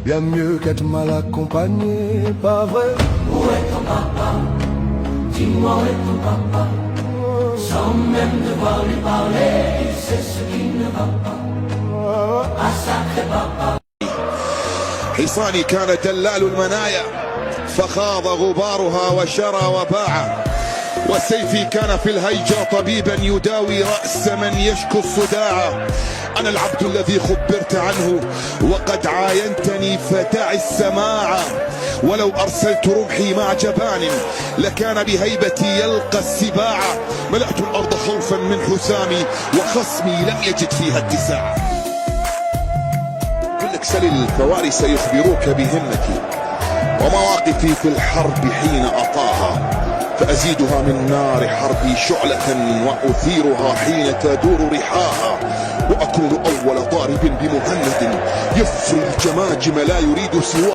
bien mieux qu'être mal accompagné, pas vrai? Où est ton papa? Dis-moi où est ton papa? Sans même devoir lui parler, il sait ce qui ne va pas. Ah sacré papa. حصاني كان دلال المنايا فخاض غبارها وشرى وباع، وسيفي كان في الهيجا طبيبا يداوي رأس من يشكو الصداع. أنا العبد الذي خبرت عنه وقد عاينتني فدع السماع، ولو أرسلت رمحي مع جبان لكان بهيبتي يلقى السباع. ملأت الأرض خوفا من حسامي وخصمي لم يجد فيها اتساع. كلك سل الفوارس يخبروك بهمتي ومواقفي في الحرب حين أطاها، فأزيدها من نار حربي شعلة وأثيرها حين تدور رحاها، وأكون أول ضارب بمهند يفري الجماجم لا يريد سواه.